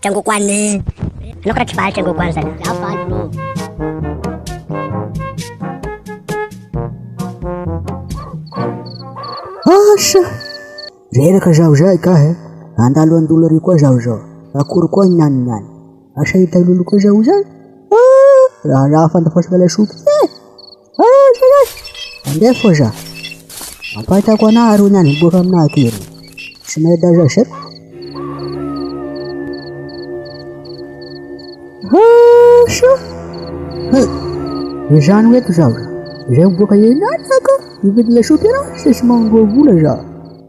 Changu kwani. Nokra kibali changu kwanza. Hapa bro. Asha. Rereka jao ka he. Andalo andulori kwa jao. Akur kwa nyan. Asha italulu kwa jao. Rafa nda foshgala shuki. Ande fosha. Apata kwa na aru nyan buram na kiri. Shmeda jashar. Asha. Janwe tu jao. Jabo kaye nataka. Ibidla shupira shishmango bula ja.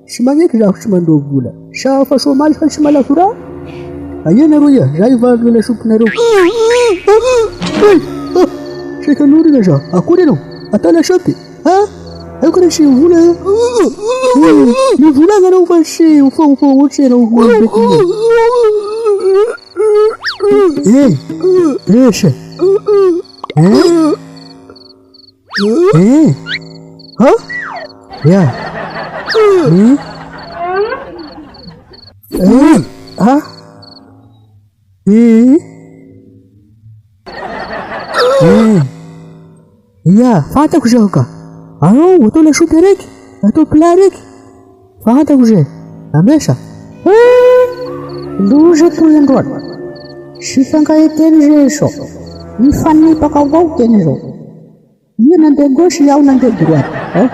Shmangek ja shmando bula. Shafa shomal shmala fura. Ayena ruya jai vagla shupna ru. Sheka nuri ja. Akure no. Atala shopi. Ha? Akure shi bula. Ni bula ga no fashi ufo uche no bula. Eshe. Huh? Yeah. Huh? Yeah, fata kujoka. Aro, utola shuperek. Ato plarek. Fata kuje. Amesha. Luja tu yendot. Shifanga etenje sho. Ifani pakawau tenjo. Ia nante goshi au nante duat.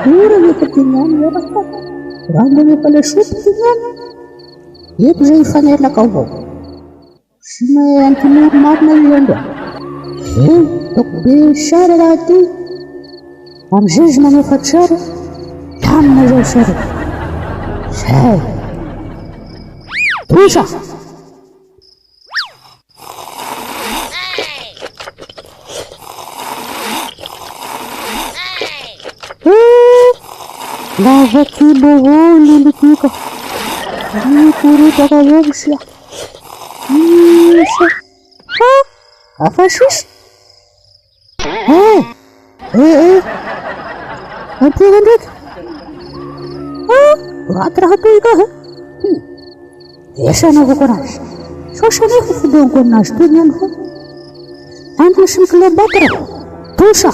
Pura me ketinggalan ya pak. Randa me pala shoot ketinggalan. Ia tu saya fanel la kau. Shima antimur mat na yendo. Tok be shara rati. Am jej na me fatshara. Tam na jo shara. Shay. Pusha. Lava aqui boa, lindo pica. Puri para você. Isso. A faxis. Ante gandet. Raat rahat ika. Essa não vou parar. Só chamei que fudeu com nós, penhando. Antes de me levar. Puxa.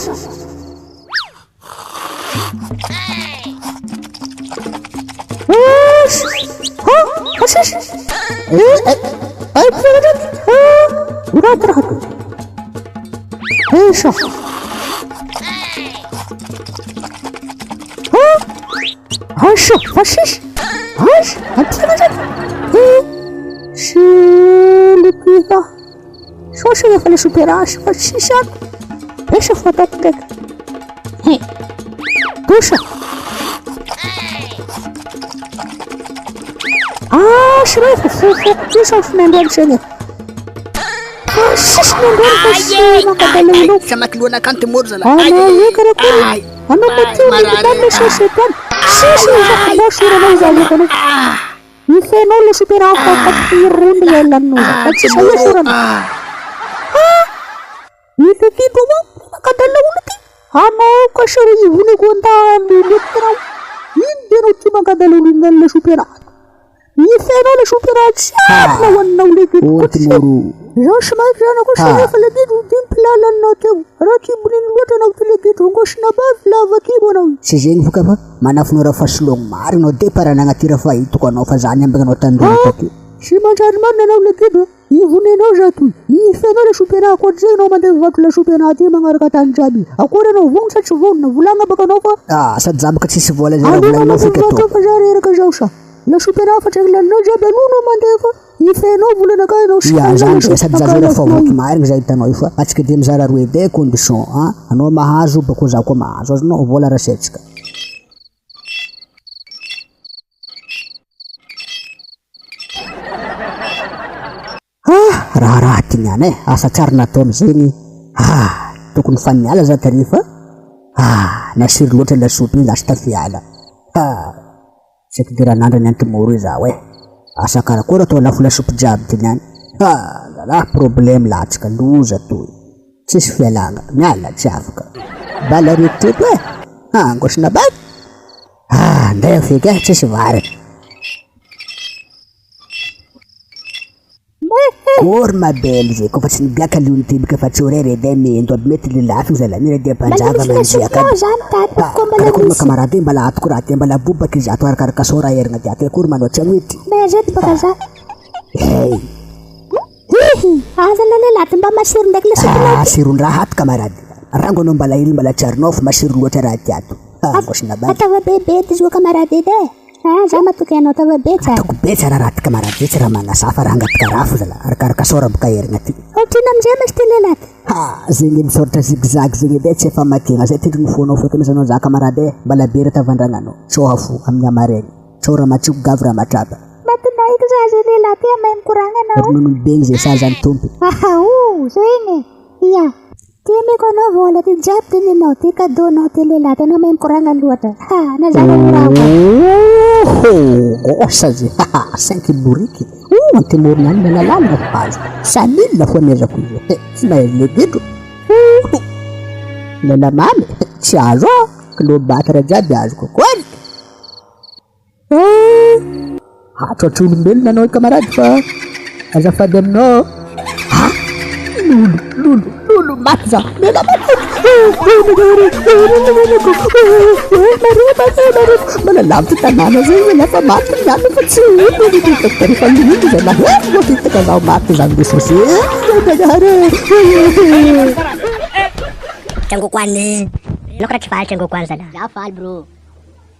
Ashish. Ay, product. Urat rahat. Esha. Asha, ashish. Ash, atiraja. Shilipika. Shosha ya fala superash, ashisha. Esha fatak. Pusha. شريف شوف من دون شنو شش من دون بس ما قبلوا سمك لونا كانت مرزلة انا يقرا كل انا بتيجي قدام الشيطان شيش ما شو انا زي كده يفنوا له سوبر اوت كثيرون يلا نوزا بس شو شورنا يفكي دوما قدلوا لك انا كشري هنا كنت بيترا يندرو تما قدلوا لنا سوبر يفعلوا له شوبرات شافنا والنولي وتمرو جوش ما كان كل شيء فلدي ودين بلا نوتو راكي بنين وتنا فلدي تونغوش نباف لا وكيبونو سيجين فكابا ما نفنو رفشلون مارنو دي بارانا غتيرا فاي تكونو فزانيا بغنو تندو شيما جارمان نولي كيدو يفوني نوجاتو يفعلوا له شوبرات كون زينو ما دفعت له شوبرات دي مغاركا تنجابي أقولنا وون ساتشوفون ولانا بغنوفا ساتزام كتسي فولا زيرا ولا نوفيكتو فجاري ركا جوشا لا شوبرا فتشغل لا جبلونو مانديفا يفنو بولنا كاينو يا زان ساتزازيرا فوق ماير زايتا نويفا اتسكديم زارا رويدي كونديشن انو ماهازو بكوزا كوما زوزنو فولا راسيتسكا راراتني انا اساتشارنا توم زيني تكون فني على ذات الريفه نشير لوتل الشوبي لاستفي على sekira nanda nanti muriza we asakara kura to la fula sup jab tinan la problem la tska luza tu tis felanga nyala chafka balari tipe ngoshna bak ndayo fika tis vare Kory mabely zay kofa tsy nibiaka liony tibika fa tsy horery edy mento aby mety lelafy zala nira dia mpanjaka manjiaka karakory ma camarade mbala atoko raha ty mbala bobaka izy ato arakaraka sora herigna ty ato kory manao tsy agnity Bezety baka za. Aza la lelaty mba masiro ndraiky le soponao. Siron-draha ato camarade rango anao mbala ily mbala tsarinao fa masiro loatra raha ty ato gosina bany Atava bebe ty zio camarade edy za matoky anao tava be tsara. atoko be tsara raha ty camarade zay tsy raha manasafa raha angatika rafo zala arakaraka sora boka herigna ty Otrina amizay masy ty lelaty. zegny misoratra zigzag zegny edy tsy efa makegna zay tindriny fonao feky mizanao za camarade mbala be raha tavandragnanao tsoha fo amin'ny amaregny tsao raha matsiko gavy raha matraba Matinao iky za zay lelaty amay mikoragna anao. ronono begny zay sa zany tompo Zegny. Ia. Ty miko anao vola ty jiaby ty ninao ty kadonao ty lelaty anao may mikoragna loatra. Nazava mirago. Gosa zay 5 loriky antemorina any melalalina fazy 5000 fo anezako izy tsy mahay lebedro lela mamy tsy azo kilobatra jiaby azoko kory hatroatra olombelona anao camarade fa azafady aminao lolo maty za lela mbala lavitra tanàna zay lafa maty miamy fa tsy rehefa lihity zay mahitaka zaho maty zany de sosy Tengok wani. Lo kena cepat tengok wan sana. Ya fal bro.